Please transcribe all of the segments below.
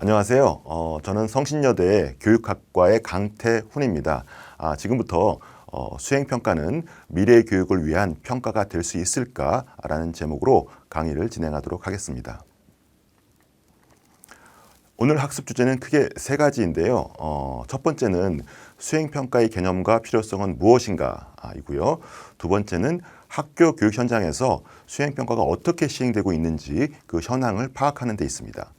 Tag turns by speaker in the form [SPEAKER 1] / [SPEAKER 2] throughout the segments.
[SPEAKER 1] 안녕하세요. 저는 성신여대 교육학과의 강태훈입니다. 지금부터 수행평가는 미래 교육을 위한 평가가 될 수 있을까라는 제목으로 강의를 진행하도록 하겠습니다. 오늘 학습 주제는 크게 세 가지인데요. 첫 번째는 수행평가의 개념과 필요성은 무엇인가이고요. 두 번째는 학교 교육 현장에서 수행평가가 어떻게 시행되고 있는지 그 현황을 파악하는 데 있습니다.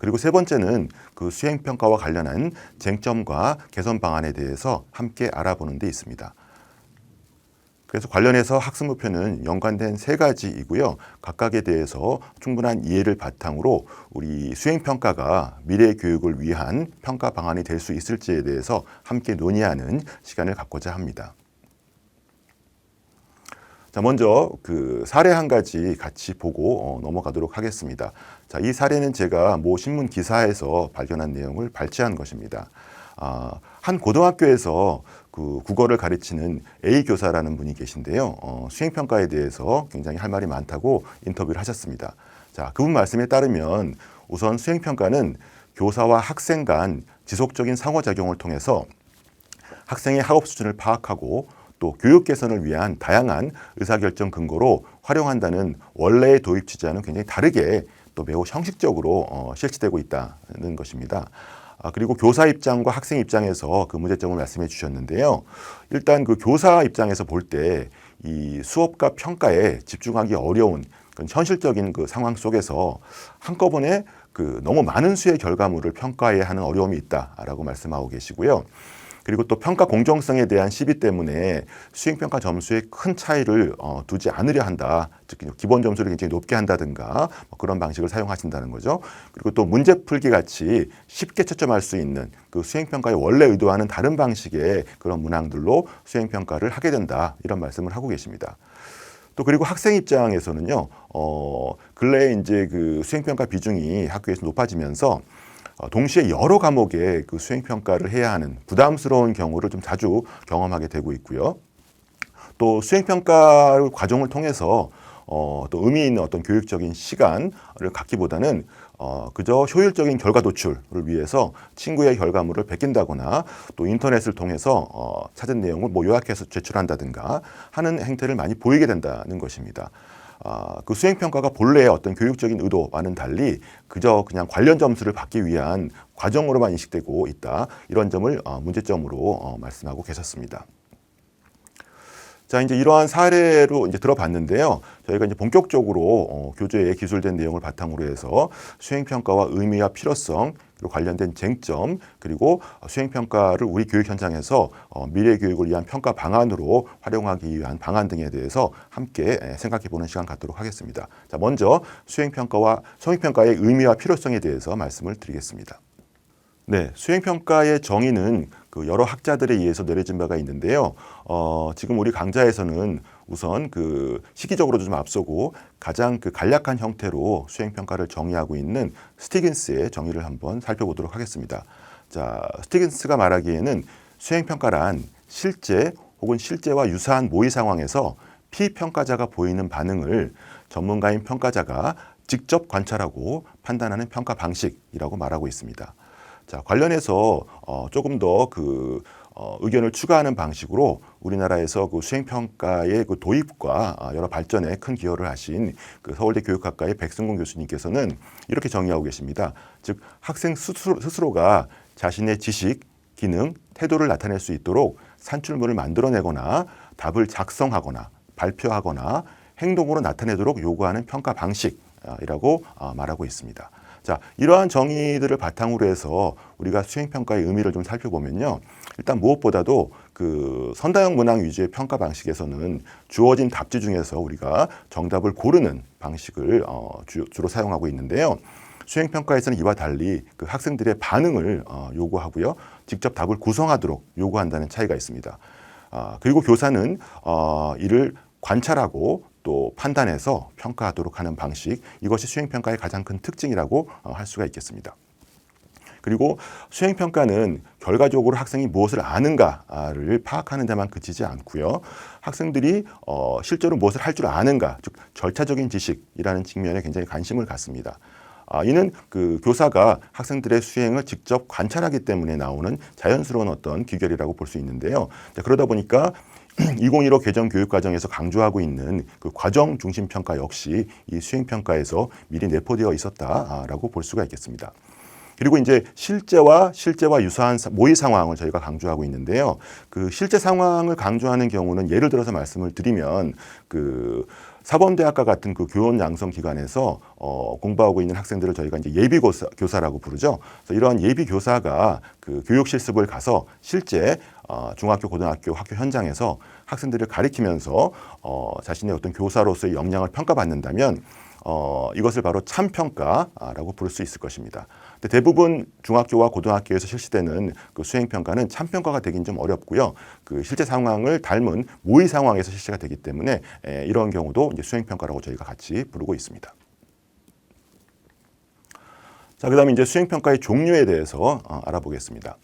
[SPEAKER 1] 그리고 세 번째는 그 수행평가와 관련한 쟁점과 개선 방안에 대해서 함께 알아보는 데 있습니다. 그래서 관련해서 학습 목표는 연관된 세 가지이고요. 각각에 대해서 충분한 이해를 바탕으로 우리 수행평가가 미래 교육을 위한 평가 방안이 될 수 있을지에 대해서 함께 논의하는 시간을 갖고자 합니다. 자, 먼저 그 사례 한 가지 같이 보고 넘어가도록 하겠습니다. 자, 이 사례는 제가 모 신문 기사에서 발견한 내용을 발췌한 것입니다. 한 고등학교에서 그 국어를 가르치는 A 교사라는 분이 계신데요. 수행평가에 대해서 굉장히 할 말이 많다고 인터뷰를 하셨습니다. 자, 그분 말씀에 따르면 우선 수행평가는 교사와 학생 간 지속적인 상호작용을 통해서 학생의 학업 수준을 파악하고 또 교육 개선을 위한 다양한 의사결정 근거로 활용한다는 원래의 도입 취지와는 굉장히 다르게 또 매우 형식적으로 실시되고 있다는 것입니다. 그리고 교사 입장과 학생 입장에서 그 문제점을 말씀해 주셨는데요. 일단 그 교사 입장에서 볼 때 이 수업과 평가에 집중하기 어려운 현실적인 그 상황 속에서 한꺼번에 그 너무 많은 수의 결과물을 평가해야 하는 어려움이 있다라고 말씀하고 계시고요. 그리고 또 평가 공정성에 대한 시비 때문에 수행평가 점수에 큰 차이를 두지 않으려 한다. 즉 기본 점수를 굉장히 높게 한다든가 그런 방식을 사용하신다는 거죠. 그리고 또 문제 풀기 같이 쉽게 채점할 수 있는 그 수행평가의 원래 의도와는 다른 방식의 그런 문항들로 수행평가를 하게 된다. 이런 말씀을 하고 계십니다. 또 그리고 학생 입장에서는요. 근래에 이제 그 수행평가 비중이 학교에서 높아지면서 동시에 여러 과목의 그 수행평가를 해야 하는 부담스러운 경우를 좀 자주 경험하게 되고 있고요. 또 수행평가 과정을 통해서 또 의미 있는 어떤 교육적인 시간을 갖기보다는 그저 효율적인 결과 도출을 위해서 친구의 결과물을 베낀다거나 또 인터넷을 통해서 찾은 내용을 뭐 요약해서 제출한다든가 하는 행태를 많이 보이게 된다는 것입니다. 그 수행평가가 본래의 어떤 교육적인 의도와는 달리 그저 그냥 관련 점수를 받기 위한 과정으로만 인식되고 있다. 이런 점을 문제점으로 말씀하고 계셨습니다. 자, 이제 이러한 사례로 이제 들어봤는데요. 저희가 이제 본격적으로 교재에 기술된 내용을 바탕으로 해서 수행평가와 의미와 필요성, 그리고 관련된 쟁점, 그리고 수행평가를 우리 교육 현장에서 미래 교육을 위한 평가 방안으로 활용하기 위한 방안 등에 대해서 함께 생각해보는 시간 갖도록 하겠습니다. 자, 먼저 수행평가의 의미와 필요성에 대해서 말씀을 드리겠습니다. 네, 수행평가의 정의는 그 여러 학자들에 의해서 내려진 바가 있는데요. 지금 우리 강좌에서는 우선 그 시기적으로 좀 앞서고 가장 그 간략한 형태로 수행평가를 정의하고 있는 스티긴스의 정의를 한번 살펴보도록 하겠습니다. 자, 스티긴스가 말하기에는 수행평가란 실제 혹은 실제와 유사한 모의 상황에서 피평가자가 보이는 반응을 전문가인 평가자가 직접 관찰하고 판단하는 평가 방식이라고 말하고 있습니다. 자, 관련해서 조금 더 그 의견을 추가하는 방식으로 우리나라에서 그 수행평가의 그 도입과 여러 발전에 큰 기여를 하신 그 서울대 교육학과의 백승곤 교수님께서는 이렇게 정의하고 계십니다. 즉, 학생 스스로가 자신의 지식, 기능, 태도를 나타낼 수 있도록 산출물을 만들어내거나 답을 작성하거나 발표하거나 행동으로 나타내도록 요구하는 평가 방식이라고 말하고 있습니다. 자, 이러한 정의들을 바탕으로 해서 우리가 수행평가의 의미를 좀 살펴보면요. 일단 무엇보다도 그 선다형 문항 위주의 평가 방식에서는 주어진 답지 중에서 우리가 정답을 고르는 방식을 주로 사용하고 있는데요. 수행평가에서는 이와 달리 그 학생들의 반응을 요구하고요. 직접 답을 구성하도록 요구한다는 차이가 있습니다. 그리고 교사는 이를 관찰하고 또 판단해서 평가하도록 하는 방식, 이것이 수행평가의 가장 큰 특징이라고 할 수가 있겠습니다. 그리고 수행평가는 결과적으로 학생이 무엇을 아는가를 파악하는 데만 그치지 않고요. 학생들이 실제로 무엇을 할 줄 아는가, 즉 절차적인 지식이라는 측면에 굉장히 관심을 갖습니다. 이는 그 교사가 학생들의 수행을 직접 관찰하기 때문에 나오는 자연스러운 어떤 귀결이라고 볼 수 있는데요. 자, 그러다 보니까 2015 개정 교육과정에서 강조하고 있는 그 과정 중심 평가 역시 이 수행 평가에서 미리 내포되어 있었다라고 볼 수가 있겠습니다. 그리고 이제 실제와 유사한 모의 상황을 저희가 강조하고 있는데요. 그 실제 상황을 강조하는 경우는 예를 들어서 말씀을 드리면 그 사범대학과 같은 그 교원 양성 기관에서 공부하고 있는 학생들을 저희가 이제 예비 교사라고 부르죠. 그래서 이러한 예비 교사가 그 교육 실습을 가서 실제 중학교, 고등학교 학교 현장에서 학생들을 가리키면서 자신의 어떤 교사로서의 역량을 평가받는다면 이것을 바로 참평가라고 부를 수 있을 것입니다. 근데 대부분 중학교와 고등학교에서 실시되는 그 수행평가는 참평가가 되긴 좀 어렵고요. 그 실제 상황을 닮은 모의 상황에서 실시가 되기 때문에 이런 경우도 이제 수행평가라고 저희가 같이 부르고 있습니다. 자, 그다음에 이제 수행평가의 종류에 대해서 알아보겠습니다.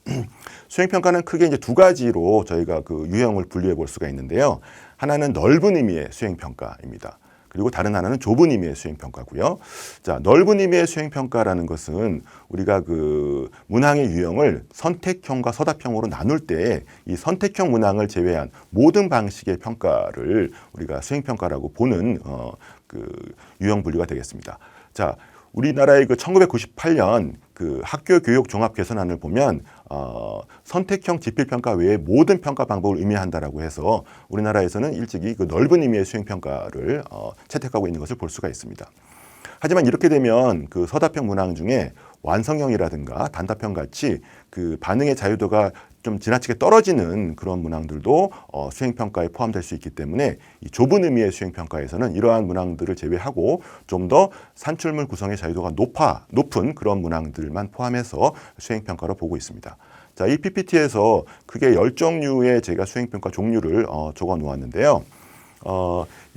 [SPEAKER 1] 수행평가는 크게 이제 두 가지로 저희가 그 유형을 분류해 볼 수가 있는데요. 하나는 넓은 의미의 수행평가입니다. 그리고 다른 하나는 좁은 의미의 수행평가고요. 자, 넓은 의미의 수행평가라는 것은 우리가 그 문항의 유형을 선택형과 서답형으로 나눌 때 이 선택형 문항을 제외한 모든 방식의 평가를 우리가 수행평가라고 보는 그 유형 분류가 되겠습니다. 자, 우리나라의 그 1998년 그 학교 교육 종합 개선안을 보면 선택형 지필평가 외에 모든 평가 방법을 의미한다라고 해서 우리나라에서는 일찍이 그 넓은 의미의 수행평가를 채택하고 있는 것을 볼 수가 있습니다. 하지만 이렇게 되면 그 서답형 문항 중에 완성형이라든가 단답형 같이 그 반응의 자유도가 좀 지나치게 떨어지는 그런 문항들도 수행평가에 포함될 수 있기 때문에 이 좁은 의미의 수행평가에서는 이러한 문항들을 제외하고 좀 더 산출물 구성의 자유도가 높은 그런 문항들만 포함해서 수행평가로 보고 있습니다. 자, 이 PPT에서 크게 10종류의 제가 수행평가 종류를 적어 놓았는데요.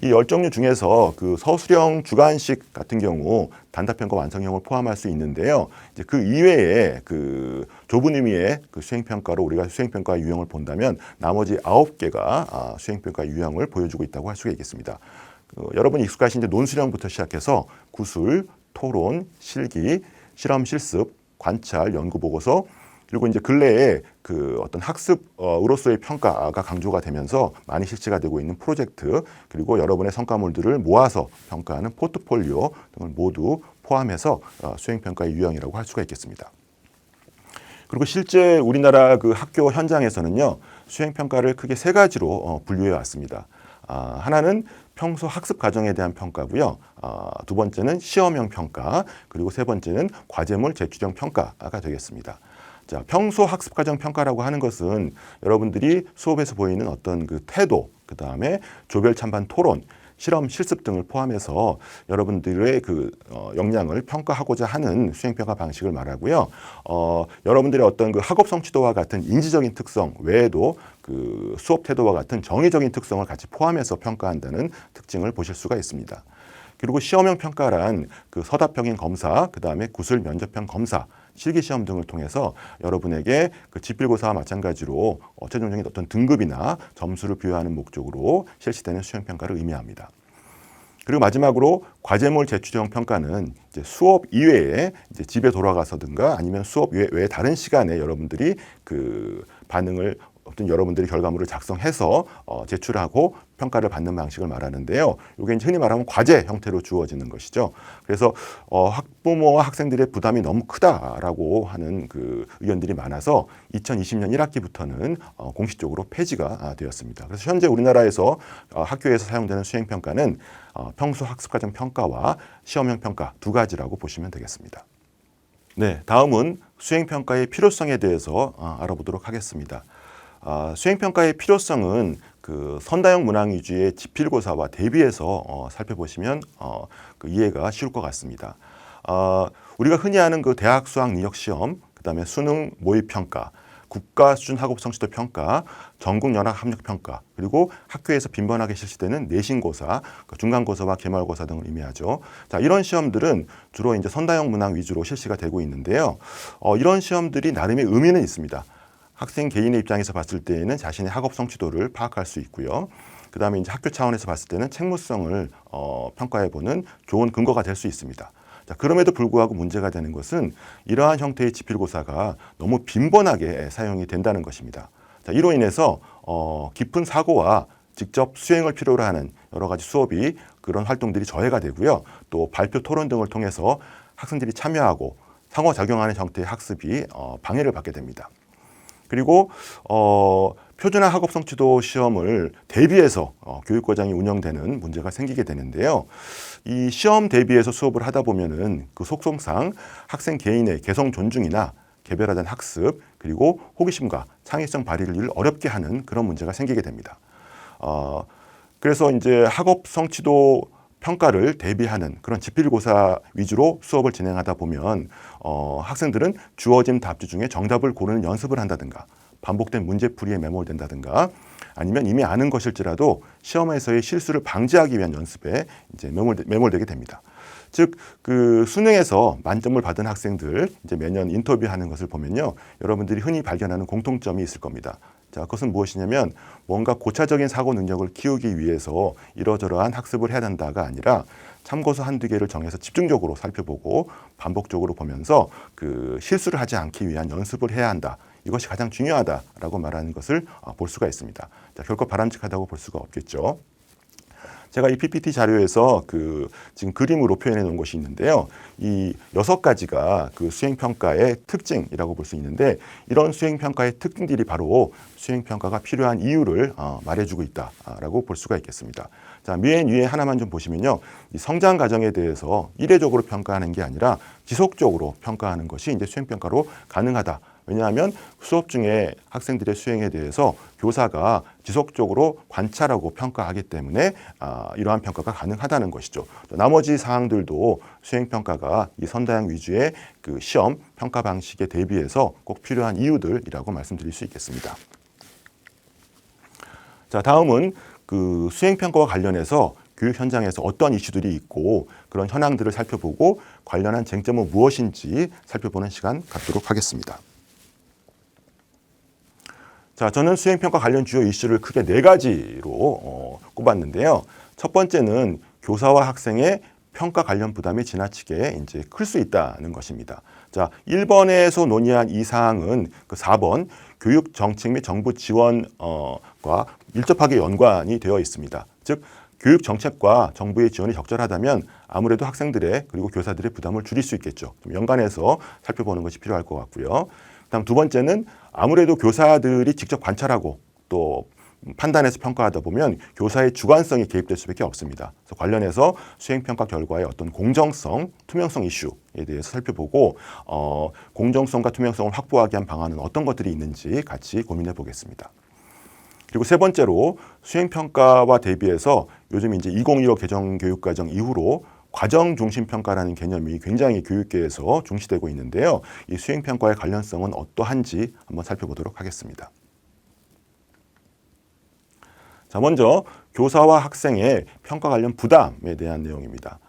[SPEAKER 1] 이 10종류 중에서 그 서술형 주관식 같은 경우 단답형과 완성형을 포함할 수 있는데요. 이제 그 이외에 그 좁은 의미의 그 수행평가로 우리가 수행평가 유형을 본다면 나머지 9개가 수행평가 유형을 보여주고 있다고 할 수가 있겠습니다. 여러분이 익숙하신 이제 논술형부터 시작해서 구술, 토론, 실기, 실험 실습, 관찰, 연구 보고서 그리고 이제 근래에 그 어떤 학습으로서의 평가가 강조가 되면서 많이 실시가 되고 있는 프로젝트 그리고 여러분의 성과물들을 모아서 평가하는 포트폴리오 등을 모두 포함해서 수행평가의 유형이라고 할 수가 있겠습니다. 그리고 실제 우리나라 그 학교 현장에서는요, 수행평가를 크게 세 가지로 분류해 왔습니다. 하나는 평소 학습 과정에 대한 평가고요. 두 번째는 시험형 평가, 그리고 세 번째는 과제물 제출형 평가가 되겠습니다. 자, 평소 학습 과정 평가라고 하는 것은 여러분들이 수업에서 보이는 어떤 그 태도, 그 다음에 조별 찬반 토론, 실험 실습 등을 포함해서 여러분들의 그 역량을 평가하고자 하는 수행평가 방식을 말하고요. 여러분들의 어떤 그 학업 성취도와 같은 인지적인 특성 외에도 그 수업 태도와 같은 정의적인 특성을 같이 포함해서 평가한다는 특징을 보실 수가 있습니다. 그리고 시험형 평가란 그 서답형인 검사, 그 다음에 구술 면접형 검사, 실기시험 등을 통해서 여러분에게 그 지필고사와 마찬가지로 최종적인 어떤 등급이나 점수를 부여하는 목적으로 실시되는 수행평가를 의미합니다. 그리고 마지막으로 과제물 제출형 평가는 이제 수업 이외에 이제 집에 돌아가서든가 아니면 수업 외에 다른 시간에 여러분들이 그 반응을 어떤 여러분들이 결과물을 작성해서 제출하고 평가를 받는 방식을 말하는데요. 이게 흔히 말하면 과제 형태로 주어지는 것이죠. 그래서 학부모와 학생들의 부담이 너무 크다라고 하는 그 의견들이 많아서 2020년 1학기부터는 공식적으로 폐지가 되었습니다. 그래서 현재 우리나라에서 학교에서 사용되는 수행평가는 평소 학습과정 평가와 시험형 평가 두 가지라고 보시면 되겠습니다. 네, 다음은 수행평가의 필요성에 대해서 알아보도록 하겠습니다. 수행평가의 필요성은 그 선다형 문항 위주의 지필고사와 대비해서 살펴보시면 그 이해가 쉬울 것 같습니다. 우리가 흔히 아는 그 대학 수학 능력 시험, 그다음에 수능 모의 평가, 국가 수준 학업 성취도 평가, 전국 연합 학력 평가, 그리고 학교에서 빈번하게 실시되는 내신고사, 중간고사와 기말고사 등을 의미하죠. 자, 이런 시험들은 주로 이제 선다형 문항 위주로 실시가 되고 있는데요. 이런 시험들이 나름의 의미는 있습니다. 학생 개인의 입장에서 봤을 때에는 자신의 학업 성취도를 파악할 수 있고요. 그 다음에 이제 학교 차원에서 봤을 때는 책무성을 평가해보는 좋은 근거가 될 수 있습니다. 자, 자, 그럼에도 불구하고 문제가 되는 것은 이러한 형태의 지필고사가 너무 빈번하게 사용이 된다는 것입니다. 자, 이로 인해서 깊은 사고와 직접 수행을 필요로 하는 여러 가지 수업이 그런 활동들이 저해가 되고요. 또 발표 토론 등을 통해서 학생들이 참여하고 상호작용하는 형태의 학습이 방해를 받게 됩니다. 그리고 표준화 학업 성취도 시험을 대비해서 교육과정이 운영되는 문제가 생기게 되는데요. 이 시험 대비해서 수업을 하다 보면은 그 속성상 학생 개인의 개성 존중이나 개별화된 학습 그리고 호기심과 창의성 발휘를 어렵게 하는 그런 문제가 생기게 됩니다. 그래서 이제 학업 성취도 평가를 대비하는 그런 지필고사 위주로 수업을 진행하다 보면 학생들은 주어진 답지 중에 정답을 고르는 연습을 한다든가 반복된 문제풀이에 매몰된다든가 아니면 이미 아는 것일지라도 시험에서의 실수를 방지하기 위한 연습에 이제 매몰되게 됩니다. 즉, 그 수능에서 만점을 받은 학생들 이제 매년 인터뷰하는 것을 보면요, 여러분들이 흔히 발견하는 공통점이 있을 겁니다. 자, 그것은 무엇이냐면 뭔가 고차적인 사고 능력을 키우기 위해서 이러저러한 학습을 해야 된다가 아니라 참고서 한두 개를 정해서 집중적으로 살펴보고 반복적으로 보면서 그 실수를 하지 않기 위한 연습을 해야 한다. 이것이 가장 중요하다라고 말하는 것을 볼 수가 있습니다. 자, 결코 바람직하다고 볼 수가 없겠죠. 제가 이 PPT 자료에서 지금 그림으로 표현해 놓은 것이 있는데요. 이 6가지가 그 수행평가의 특징이라고 볼 수 있는데 이런 수행평가의 특징들이 바로 수행평가가 필요한 이유를 말해주고 있다라고 볼 수가 있겠습니다. 자, 맨 위에 하나만 좀 보시면요. 이 성장 과정에 대해서 이례적으로 평가하는 게 아니라 지속적으로 평가하는 것이 이제 수행평가로 가능하다. 왜냐하면 수업 중에 학생들의 수행에 대해서 교사가 지속적으로 관찰하고 평가하기 때문에 이러한 평가가 가능하다는 것이죠. 또 나머지 사항들도 수행평가가 이 선다형 위주의 그 시험 평가 방식에 대비해서 꼭 필요한 이유들이라고 말씀드릴 수 있겠습니다. 자, 다음은 그 수행평가와 관련해서 교육 현장에서 어떤 이슈들이 있고 그런 현황들을 살펴보고 관련한 쟁점은 무엇인지 살펴보는 시간 갖도록 하겠습니다. 자, 저는 수행평가 관련 주요 이슈를 크게 4가지로 꼽았는데요. 첫 번째는 교사와 학생의 평가 관련 부담이 지나치게 이제 클 수 있다는 것입니다. 자, 1번에서 논의한 이 사항은 그 4번 교육 정책 및 정부 지원과 밀접하게 연관이 되어 있습니다. 즉, 교육 정책과 정부의 지원이 적절하다면 아무래도 학생들의 그리고 교사들의 부담을 줄일 수 있겠죠. 좀 연관해서 살펴보는 것이 필요할 것 같고요. 다음 두 번째는 아무래도 교사들이 직접 관찰하고 또 판단해서 평가하다 보면 교사의 주관성이 개입될 수밖에 없습니다. 그래서 관련해서 수행평가 결과의 어떤 공정성, 투명성 이슈에 대해서 살펴보고 공정성과 투명성을 확보하기 위한 방안은 어떤 것들이 있는지 같이 고민해 보겠습니다. 그리고 세 번째로 수행평가와 대비해서 요즘 이제 2015 개정교육과정 이후로 과정 중심 평가라는 개념이 굉장히 교육계에서 중시되고 있는데요. 이 수행평가의 관련성은 어떠한지 한번 살펴보도록 하겠습니다. 자, 먼저 교사와 학생의 평가 관련 부담에 대한 내용입니다.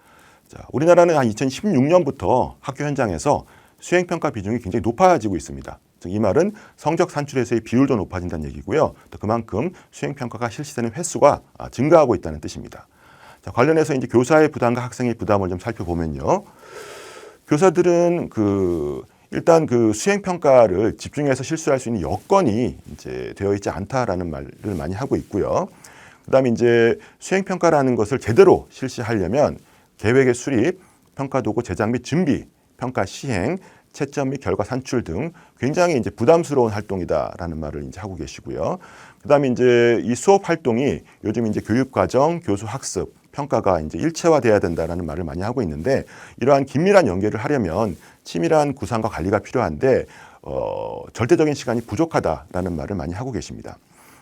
[SPEAKER 1] 자, 우리나라는 한 2016년부터 학교 현장에서 수행평가 비중이 굉장히 높아지고 있습니다. 즉, 이 말은 성적 산출에서의 비율도 높아진다는 얘기고요. 또 그만큼 수행평가가 실시되는 횟수가 증가하고 있다는 뜻입니다. 자, 관련해서 이제 교사의 부담과 학생의 부담을 좀 살펴보면요. 교사들은 일단 수행평가를 집중해서 실수할 수 있는 여건이 이제 되어 있지 않다라는 말을 많이 하고 있고요. 그다음에 이제 수행평가라는 것을 제대로 실시하려면 계획의 수립, 평가도구 제작 및 준비, 평가 시행, 채점 및 결과 산출 등 굉장히 이제 부담스러운 활동이다라는 말을 이제 하고 계시고요. 그다음에 이제 이 수업 활동이 요즘 이제 교육과정, 교수 학습, 평가가 이제 일체화돼야 된다라는 말을 많이 하고 있는데 이러한 긴밀한 연계를 하려면 치밀한 구상과 관리가 필요한데 절대적인 시간이 부족하다라는 말을 많이 하고 계십니다.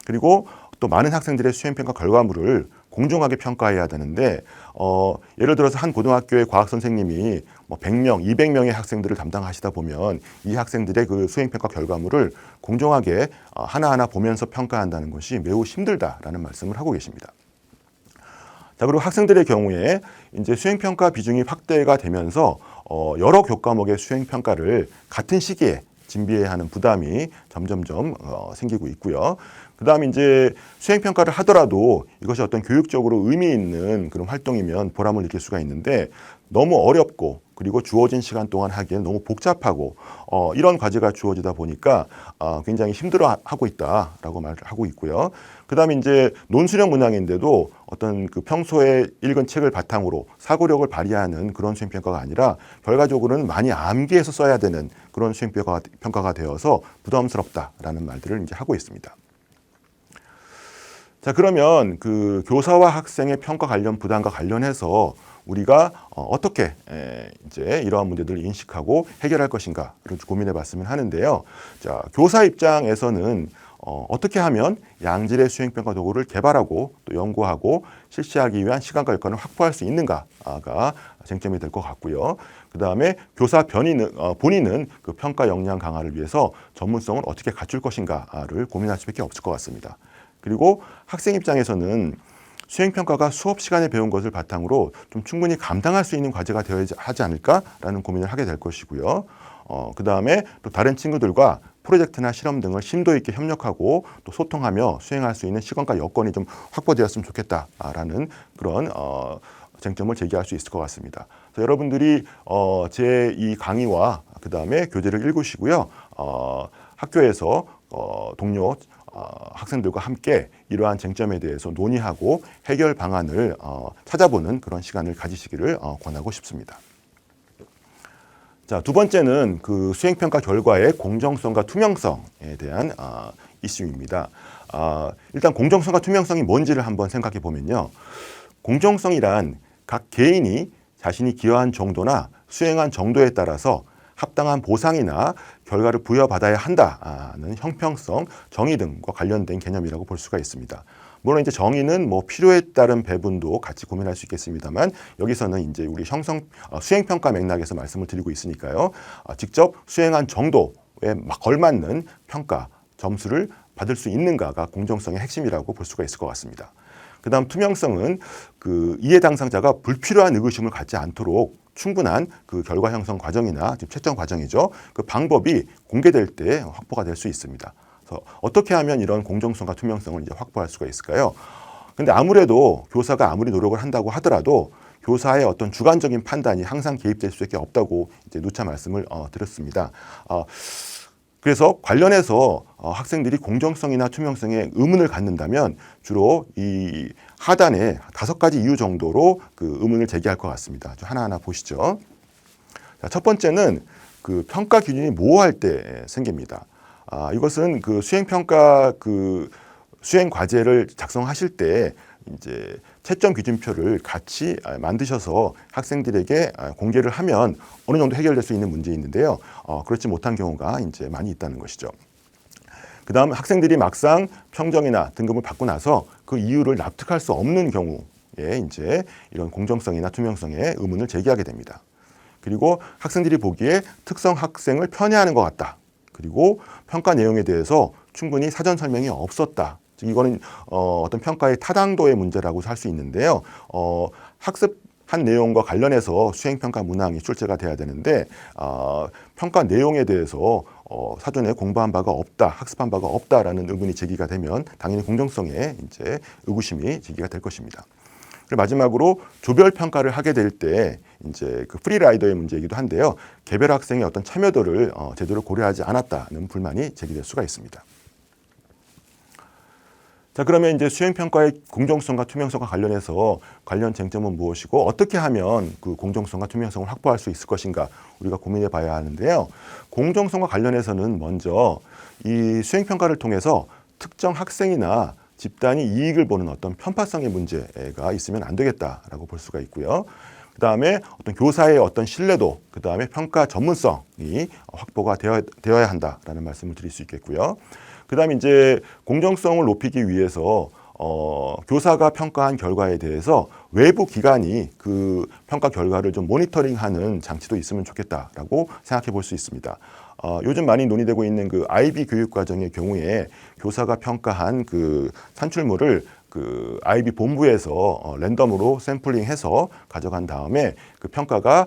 [SPEAKER 1] 그리고 또 많은 학생들의 수행평가 결과물을 공정하게 평가해야 되는데 예를 들어서 한 고등학교의 과학 선생님이 100명, 200명의 학생들을 담당하시다 보면 이 학생들의 그 수행평가 결과물을 공정하게 하나하나 보면서 평가한다는 것이 매우 힘들다라는 말씀을 하고 계십니다. 자, 그리고 학생들의 경우에 이제 수행평가 비중이 확대가 되면서 여러 교과목의 수행평가를 같은 시기에 준비해야 하는 부담이 점점점 생기고 있고요. 그 다음에 이제 수행평가를 하더라도 이것이 어떤 교육적으로 의미 있는 그런 활동이면 보람을 느낄 수가 있는데 너무 어렵고 그리고 주어진 시간 동안 하기엔 너무 복잡하고 이런 과제가 주어지다 보니까 굉장히 힘들어하고 있다라고 말을 하고 있고요. 그다음에 이제 논술형 문항인데도 어떤 그 평소에 읽은 책을 바탕으로 사고력을 발휘하는 그런 수행평가가 아니라 결과적으로는 많이 암기해서 써야 되는 그런 수행평가가 되어서 부담스럽다라는 말들을 이제 하고 있습니다. 자, 그러면 그 교사와 학생의 평가 관련 부담과 관련해서 우리가 어떻게 이제 이러한 문제들을 인식하고 해결할 것인가를 고민해 봤으면 하는데요. 자, 교사 입장에서는 어떻게 하면 양질의 수행평가 도구를 개발하고 또 연구하고 실시하기 위한 시간과 여건을 확보할 수 있는가가 쟁점이 될 것 같고요. 그 다음에 교사 본인은 그 평가 역량 강화를 위해서 전문성을 어떻게 갖출 것인가를 고민할 수밖에 없을 것 같습니다. 그리고 학생 입장에서는 수행평가가 수업 시간에 배운 것을 바탕으로 좀 충분히 감당할 수 있는 과제가 되어야 하지 않을까라는 고민을 하게 될 것이고요. 그 다음에 또 다른 친구들과 프로젝트나 실험 등을 심도 있게 협력하고 또 소통하며 수행할 수 있는 시간과 여건이 좀 확보되었으면 좋겠다라는 그런 쟁점을 제기할 수 있을 것 같습니다. 그래서 여러분들이 제 이 강의와 그 다음에 교재를 읽으시고요. 학교에서 동료 학생들과 함께 이러한 쟁점에 대해서 논의하고 해결 방안을 찾아보는 그런 시간을 가지시기를 권하고 싶습니다. 자, 두 번째는 그 수행평가 결과의 공정성과 투명성에 대한 이슈입니다. 일단 공정성과 투명성이 뭔지를 한번 생각해 보면요. 공정성이란 각 개인이 자신이 기여한 정도나 수행한 정도에 따라서 합당한 보상이나 결과를 부여받아야 한다는 형평성, 정의 등과 관련된 개념이라고 볼 수가 있습니다. 물론 이제 정의는 뭐 필요에 따른 배분도 같이 고민할 수 있겠습니다만 여기서는 이제 우리 수행평가 맥락에서 말씀을 드리고 있으니까요. 직접 수행한 정도에 걸맞는 평가, 점수를 받을 수 있는가가 공정성의 핵심이라고 볼 수가 있을 것 같습니다. 그다음 투명성은 그 이해 당사자가 불필요한 의구심을 갖지 않도록 충분한 그 결과 형성 과정이나 채점 과정이죠. 그 방법이 공개될 때 확보가 될 수 있습니다. 그래서 어떻게 하면 이런 공정성과 투명성을 이제 확보할 수가 있을까요? 근데 아무래도 교사가 아무리 노력을 한다고 하더라도 교사의 어떤 주관적인 판단이 항상 개입될 수밖에 없다고 이제 누차 말씀을 드렸습니다. 그래서 관련해서 학생들이 공정성이나 투명성에 의문을 갖는다면 주로 이 하단에 5가지 이유 정도로 그 의문을 제기할 것 같습니다. 하나하나 보시죠. 자, 첫 번째는 그 평가 기준이 모호할 때 생깁니다. 이것은 그 수행평가 그 수행 과제를 작성하실 때 이제 채점 기준표를 같이 만드셔서 학생들에게 공개를 하면 어느 정도 해결될 수 있는 문제 있는데요. 그렇지 못한 경우가 이제 많이 있다는 것이죠. 그 다음 학생들이 막상 평점이나 등급을 받고 나서 그 이유를 납득할 수 없는 경우에 이제 이런 공정성이나 투명성에 의문을 제기하게 됩니다. 그리고 학생들이 보기에 특성 학생을 편애하는 것 같다. 그리고 평가 내용에 대해서 충분히 사전 설명이 없었다. 즉 이거는 어떤 평가의 타당도의 문제라고 할 수 있는데요. 학습한 내용과 관련해서 수행평가 문항이 출제가 돼야 되는데 평가 내용에 대해서 사전에 공부한 바가 없다, 학습한 바가 없다라는 의문이 제기가 되면 당연히 공정성에 이제 의구심이 제기가 될 것입니다. 그리고 마지막으로 조별 평가를 하게 될 때 이제 그 프리라이더의 문제이기도 한데요. 개별 학생의 어떤 참여도를 제대로 고려하지 않았다는 불만이 제기될 수가 있습니다. 자, 그러면 이제 수행평가의 공정성과 투명성과 관련해서 관련 쟁점은 무엇이고 어떻게 하면 그 공정성과 투명성을 확보할 수 있을 것인가 우리가 고민해 봐야 하는데요. 공정성과 관련해서는 먼저 이 수행평가를 통해서 특정 학생이나 집단이 이익을 보는 어떤 편파성의 문제가 있으면 안 되겠다라고 볼 수가 있고요. 그 다음에 어떤 교사의 어떤 신뢰도, 그 다음에 평가 전문성이 확보가 되어야 한다라는 말씀을 드릴 수 있겠고요. 그 다음에 이제 공정성을 높이기 위해서 교사가 평가한 결과에 대해서 외부 기관이 그 평가 결과를 좀 모니터링하는 장치도 있으면 좋겠다라고 생각해 볼 수 있습니다. 요즘 많이 논의되고 있는 그 IB 교육 과정의 경우에 교사가 평가한 그 산출물을 그 IB 본부에서 랜덤으로 샘플링해서 가져간 다음에 그 평가가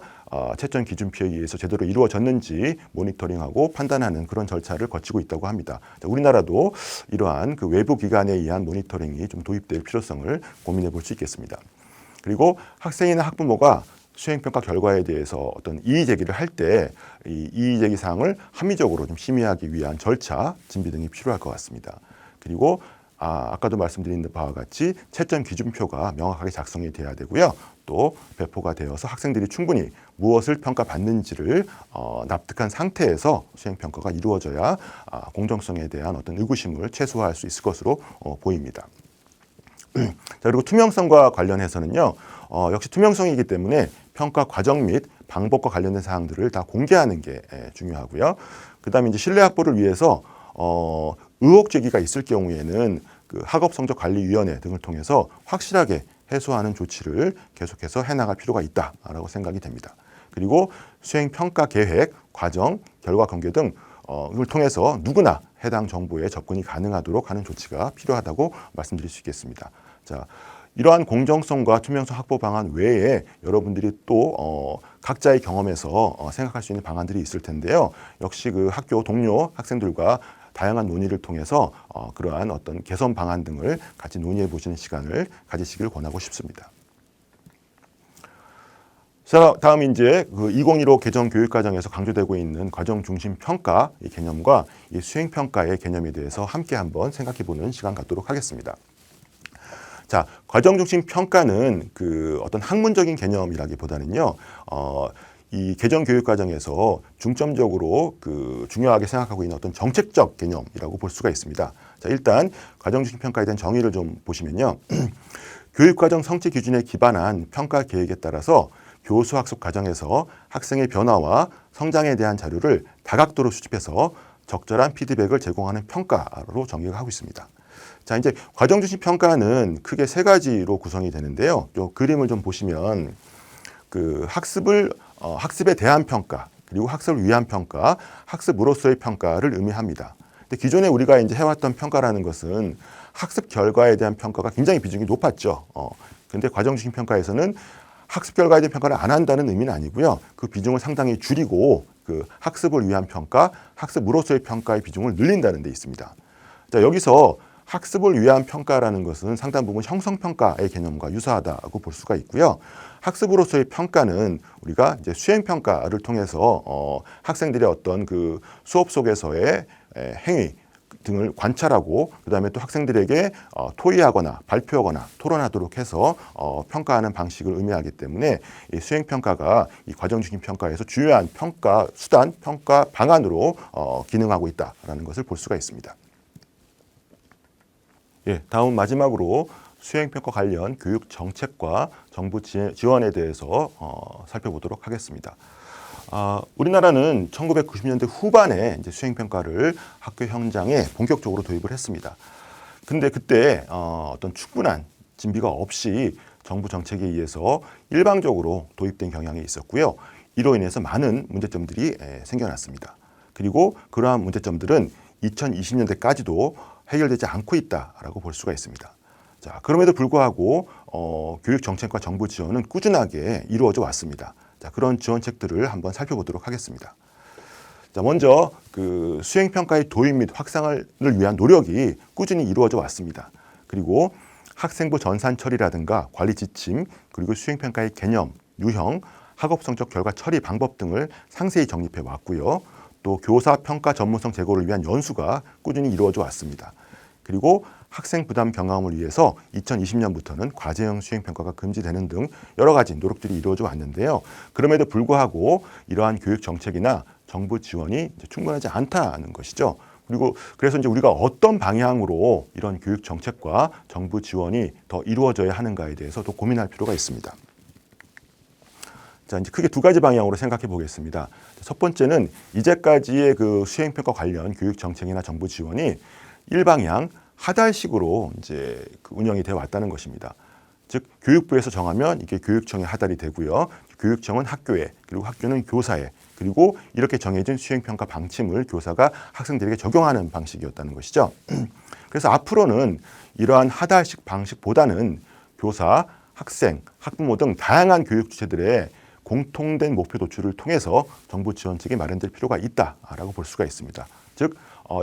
[SPEAKER 1] 채점 기준표에 의해서 제대로 이루어졌는지 모니터링하고 판단하는 그런 절차를 거치고 있다고 합니다. 우리나라도 이러한 그 외부 기관에 의한 모니터링이 좀 도입될 필요성을 고민해 볼 수 있겠습니다. 그리고 학생이나 학부모가 수행평가 결과에 대해서 어떤 이의 제기를 할 때 이 이의 제기 사항을 합리적으로 좀 심의하기 위한 절차, 준비 등이 필요할 것 같습니다. 그리고 아까도 말씀드린 바와 같이 채점 기준표가 명확하게 작성이 돼야 되고요. 또 배포가 되어서 학생들이 충분히 무엇을 평가받는지를 납득한 상태에서 수행평가가 이루어져야 공정성에 대한 어떤 의구심을 최소화할 수 있을 것으로 보입니다. 자, 그리고 투명성과 관련해서는요. 역시 투명성이기 때문에 평가 과정 및 방법과 관련된 사항들을 다 공개하는 게 중요하고요. 그다음에 이제 신뢰 확보를 위해서 의혹 제기가 있을 경우에는 그 학업성적관리위원회 등을 통해서 확실하게 해소하는 조치를 계속해서 해나갈 필요가 있다라고 생각이 됩니다. 그리고 수행평가 계획, 과정, 결과 공개 등을 통해서 누구나 해당 정보에 접근이 가능하도록 하는 조치가 필요하다고 말씀드릴 수 있겠습니다. 자, 이러한 공정성과 투명성 확보 방안 외에 여러분들이 또 각자의 경험에서 생각할 수 있는 방안들이 있을 텐데요. 역시 그 학교 동료 학생들과 다양한 논의를 통해서 그러한 어떤 개선 방안 등을 같이 논의해 보시는 시간을 가지시길 권하고 싶습니다. 자, 다음 이제 그 2015 개정 교육과정에서 강조되고 있는 과정 중심 평가 이 개념과 이 수행 평가의 개념에 대해서 함께 한번 생각해 보는 시간 갖도록 하겠습니다. 자, 과정 중심 평가는 그 어떤 학문적인 개념이라기보다는요. 이 개정 교육 과정에서 중점적으로 그 중요하게 생각하고 있는 어떤 정책적 개념이라고 볼 수가 있습니다. 자, 일단 과정 중심 평가에 대한 정의를 좀 보시면요. 교육 과정 성취 기준에 기반한 평가 계획에 따라서 교수 학습 과정에서 학생의 변화와 성장에 대한 자료를 다각도로 수집해서 적절한 피드백을 제공하는 평가로 정의를 하고 있습니다. 자, 이제 과정 중심 평가는 크게 세 가지로 구성이 되는데요. 또 그림을 좀 보시면 그 학습에 대한 평가, 그리고 학습을 위한 평가, 학습으로서의 평가를 의미합니다. 근데 기존에 우리가 이제 해왔던 평가라는 것은 학습 결과에 대한 평가가 굉장히 비중이 높았죠. 근데 과정 중심 평가에서는 학습 결과에 대한 평가를 안 한다는 의미는 아니고요. 그 비중을 상당히 줄이고 그 학습을 위한 평가, 학습으로서의 평가의 비중을 늘린다는 데 있습니다. 자, 여기서 학습을 위한 평가라는 것은 상당 부분 형성평가의 개념과 유사하다고 볼 수가 있고요. 학습으로서의 평가는 우리가 이제 수행평가를 통해서 학생들의 어떤 그 수업 속에서의 행위 등을 관찰하고 그다음에 또 학생들에게 토의하거나 발표하거나 토론하도록 해서 평가하는 방식을 의미하기 때문에 이 수행평가가 이 과정 중심 평가에서 주요한 평가 수단, 평가 방안으로 기능하고 있다라는 것을 볼 수가 있습니다. 예, 다음 마지막으로 수행평가 관련 교육 정책과 정부 지원에 대해서 살펴보도록 하겠습니다. 우리나라는 1990년대 후반에 이제 수행평가를 학교 현장에 본격적으로 도입을 했습니다. 근데 그때 어떤 충분한 준비가 없이 정부 정책에 의해서 일방적으로 도입된 경향이 있었고요. 이로 인해서 많은 문제점들이 생겨났습니다. 그리고 그러한 문제점들은 2020년대까지도 해결되지 않고 있다라고 볼 수가 있습니다. 자, 그럼에도 불구하고 교육 정책과 정부 지원은 꾸준하게 이루어져 왔습니다. 자, 그런 지원책들을 한번 살펴보도록 하겠습니다. 자, 먼저 그 수행평가의 도입 및 확산을 위한 노력이 꾸준히 이루어져 왔습니다. 그리고 학생부 전산 처리라든가 관리 지침, 그리고 수행평가의 개념, 유형, 학업 성적 결과 처리 방법 등을 상세히 정립해 왔고요. 또 교사 평가 전문성 제고를 위한 연수가 꾸준히 이루어져 왔습니다. 그리고 학생 부담 경감을 위해서 2020년부터는 과제형 수행평가가 금지되는 등 여러 가지 노력들이 이루어져 왔는데요. 그럼에도 불구하고 이러한 교육 정책이나 정부 지원이 이제 충분하지 않다는 것이죠. 그리고 그래서 이제 우리가 어떤 방향으로 이런 교육 정책과 정부 지원이 더 이루어져야 하는가에 대해서 더 고민할 필요가 있습니다. 자, 이제 크게 두 가지 방향으로 생각해 보겠습니다. 첫 번째는 이제까지의 그 수행평가 관련 교육 정책이나 정부 지원이 일방향 하달식으로 이제 그 운영이 되어 왔다는 것입니다. 즉 교육부에서 정하면 이게 교육청에 하달이 되고요. 교육청은 학교에, 그리고 학교는 교사에, 그리고 이렇게 정해진 수행평가 방침을 교사가 학생들에게 적용하는 방식이었다는 것이죠. 그래서 앞으로는 이러한 하달식 방식보다는 교사, 학생, 학부모 등 다양한 교육 주체들의 공통된 목표 도출을 통해서 정부 지원책이 마련될 필요가 있다라고 볼 수가 있습니다. 즉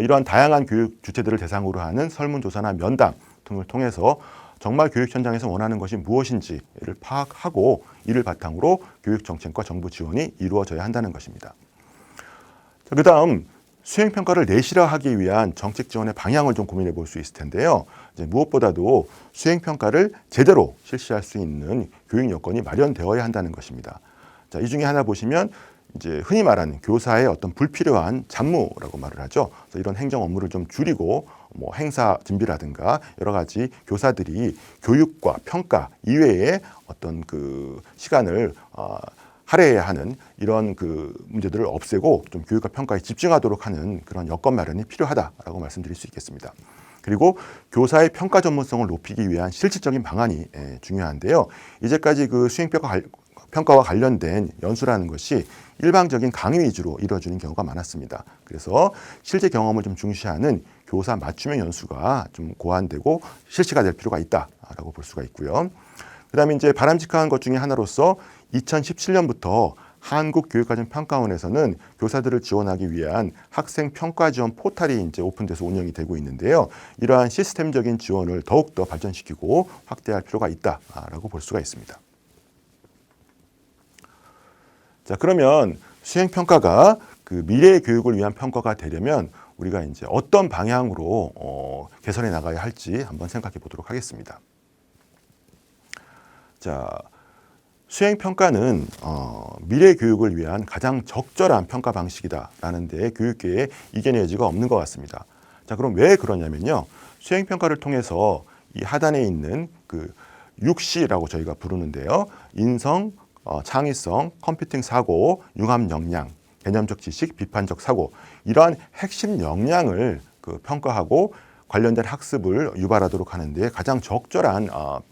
[SPEAKER 1] 이러한 다양한 교육 주체들을 대상으로 하는 설문조사나 면담 등을 통해서 정말 교육 현장에서 원하는 것이 무엇인지를 파악하고 이를 바탕으로 교육 정책과 정부 지원이 이루어져야 한다는 것입니다. 그 다음 수행평가를 내실화하기 위한 정책 지원의 방향을 좀 고민해 볼 수 있을 텐데요. 이제 무엇보다도 수행평가를 제대로 실시할 수 있는 교육 여건이 마련되어야 한다는 것입니다. 자, 이 중에 하나 보시면 이제 흔히 말하는 교사의 어떤 불필요한 잡무라고 말을 하죠. 그래서 이런 행정 업무를 좀 줄이고 뭐 행사 준비라든가 여러 가지 교사들이 교육과 평가 이외에 어떤 그 시간을 할애해야 하는 이런 그 문제들을 없애고 좀 교육과 평가에 집중하도록 하는 그런 여건 마련이 필요하다라고 말씀드릴 수 있겠습니다. 그리고 교사의 평가 전문성을 높이기 위한 실질적인 방안이 중요한데요. 이제까지 그 수행평가와 관련된 연수라는 것이 일방적인 강의 위주로 이루어지는 경우가 많았습니다. 그래서 실제 경험을 좀 중시하는 교사 맞춤형 연수가 좀 고안되고 실시가 될 필요가 있다라고 볼 수가 있고요. 그다음에 이제 바람직한 것 중에 하나로서 2017년부터 한국교육과정평가원에서는 교사들을 지원하기 위한 학생 평가 지원 포털이 이제 오픈돼서 운영이 되고 있는데요. 이러한 시스템적인 지원을 더욱더 발전시키고 확대할 필요가 있다라고 볼 수가 있습니다. 자, 그러면 수행평가가 그 미래의 교육을 위한 평가가 되려면 우리가 이제 어떤 방향으로 개선해 나가야 할지 한번 생각해 보도록 하겠습니다. 자, 수행평가는 미래 교육을 위한 가장 적절한 평가 방식이다라는 데 교육계에 이견의 여지가 없는 것 같습니다. 자, 그럼 왜 그러냐면요. 수행평가를 통해서 이 하단에 있는 그 6C라고 저희가 부르는데요. 인성, 창의성, 컴퓨팅 사고, 융합 역량, 개념적 지식, 비판적 사고 이러한 핵심 역량을 그 평가하고 관련된 학습을 유발하도록 하는 데 가장 적절한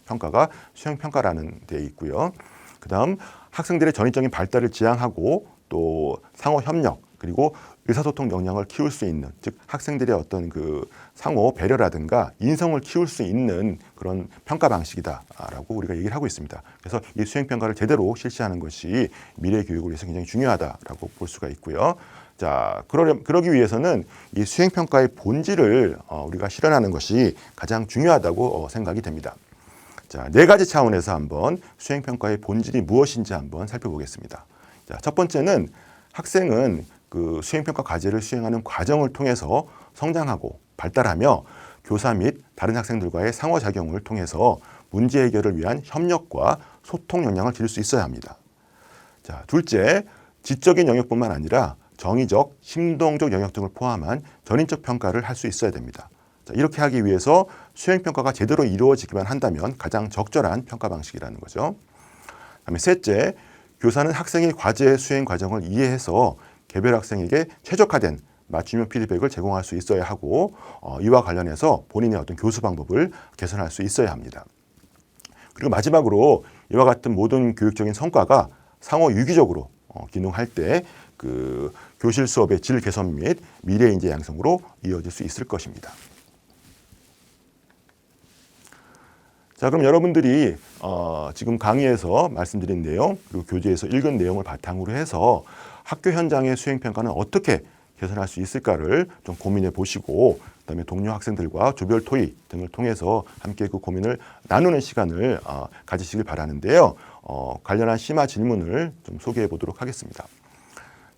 [SPEAKER 1] 평가가 수행평가라는 데 있고요. 그다음 학생들의 전위적인 발달을 지향하고 또 상호 협력 그리고 의사소통 역량을 키울 수 있는 즉 학생들의 어떤 그 상호 배려라든가 인성을 키울 수 있는 그런 평가 방식이다라고 우리가 얘기를 하고 있습니다. 그래서 이 수행평가를 제대로 실시하는 것이 미래 교육을 위해서 굉장히 중요하다라고 볼 수가 있고요. 자, 그러기 위해서는 이 수행평가의 본질을 우리가 실현하는 것이 가장 중요하다고 생각이 됩니다. 자, 4가지 차원에서 한번 수행평가의 본질이 무엇인지 한번 살펴보겠습니다. 자, 첫 번째는 학생은 그 수행평가 과제를 수행하는 과정을 통해서 성장하고 발달하며 교사 및 다른 학생들과의 상호작용을 통해서 문제 해결을 위한 협력과 소통 역량을 기를 수 있어야 합니다. 자, 둘째, 지적인 영역뿐만 아니라 정의적, 심동적 영역 등을 포함한 전인적 평가를 할 수 있어야 됩니다. 자, 이렇게 하기 위해서 수행평가가 제대로 이루어지기만 한다면 가장 적절한 평가 방식이라는 거죠. 그다음에 셋째, 교사는 학생의 과제 수행 과정을 이해해서 개별 학생에게 최적화된 맞춤형 피드백을 제공할 수 있어야 하고 이와 관련해서 본인의 어떤 교수 방법을 개선할 수 있어야 합니다. 그리고 마지막으로 이와 같은 모든 교육적인 성과가 상호 유기적으로 기능할 때 그 교실 수업의 질 개선 및 미래 인재 양성으로 이어질 수 있을 것입니다. 자, 그럼 여러분들이 지금 강의에서 말씀드린 내용 그리고 교재에서 읽은 내용을 바탕으로 해서 학교 현장의 수행평가는 어떻게 개선할 수 있을까를 좀 고민해 보시고 그다음에 동료 학생들과 조별 토의 등을 통해서 함께 그 고민을 나누는 시간을 가지시길 바라는데요. 관련한 심화 질문을 좀 소개해 보도록 하겠습니다.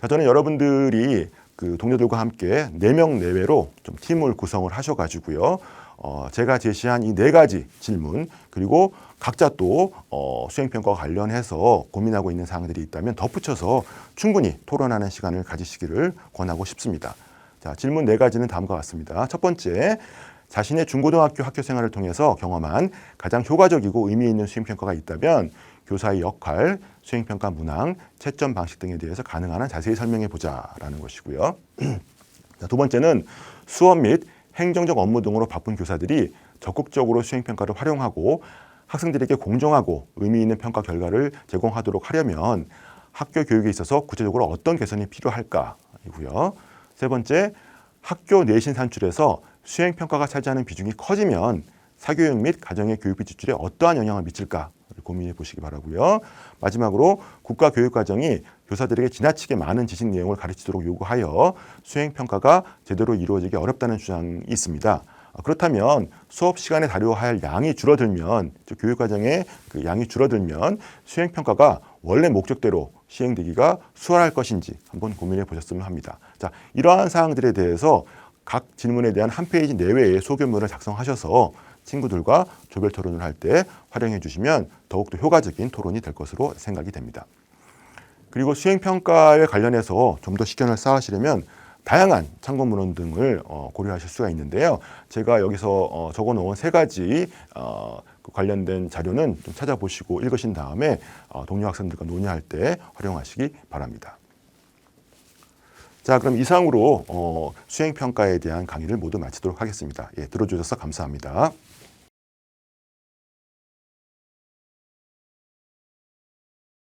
[SPEAKER 1] 자, 저는 여러분들이 그 동료들과 함께 4명 내외로 좀 팀을 구성을 하셔가지고요. 제가 제시한 이 4가지 질문 그리고 각자 또 수행평가와 관련해서 고민하고 있는 사항들이 있다면 덧붙여서 충분히 토론하는 시간을 가지시기를 권하고 싶습니다. 자, 질문 4가지는 다음과 같습니다. 첫 번째, 자신의 중고등학교 학교 생활을 통해서 경험한 가장 효과적이고 의미 있는 수행평가가 있다면 교사의 역할, 수행평가 문항, 채점 방식 등에 대해서 가능한 한 자세히 설명해 보자라는 것이고요. 자, 두 번째는 수업 및 행정적 업무 등으로 바쁜 교사들이 적극적으로 수행평가를 활용하고 학생들에게 공정하고 의미 있는 평가 결과를 제공하도록 하려면 학교 교육에 있어서 구체적으로 어떤 개선이 필요할까이고요. 세 번째, 학교 내신 산출에서 수행평가가 차지하는 비중이 커지면 사교육 및 가정의 교육비 지출에 어떠한 영향을 미칠까 고민해 보시기 바라고요. 마지막으로 국가교육과정이 교사들에게 지나치게 많은 지식 내용을 가르치도록 요구하여 수행평가가 제대로 이루어지기 어렵다는 주장이 있습니다. 그렇다면 수업 시간에 다루어야 할 양이 줄어들면, 교육 과정의 그 양이 줄어들면 수행 평가가 원래 목적대로 시행되기가 수월할 것인지 한번 고민해 보셨으면 합니다. 자, 이러한 사항들에 대해서 각 질문에 대한 한 페이지 내외의 소견문을 작성하셔서 친구들과 조별 토론을 할 때 활용해 주시면 더욱더 효과적인 토론이 될 것으로 생각이 됩니다. 그리고 수행평가에 관련해서 좀 더 식견을 쌓으시려면 다양한 참고 문헌 등을 고려하실 수가 있는데요. 제가 여기서 적어놓은 3가지 관련된 자료는 좀 찾아보시고 읽으신 다음에 동료 학생들과 논의할 때 활용하시기 바랍니다. 자, 그럼 이상으로 수행평가에 대한 강의를 모두 마치도록 하겠습니다. 예, 들어주셔서 감사합니다.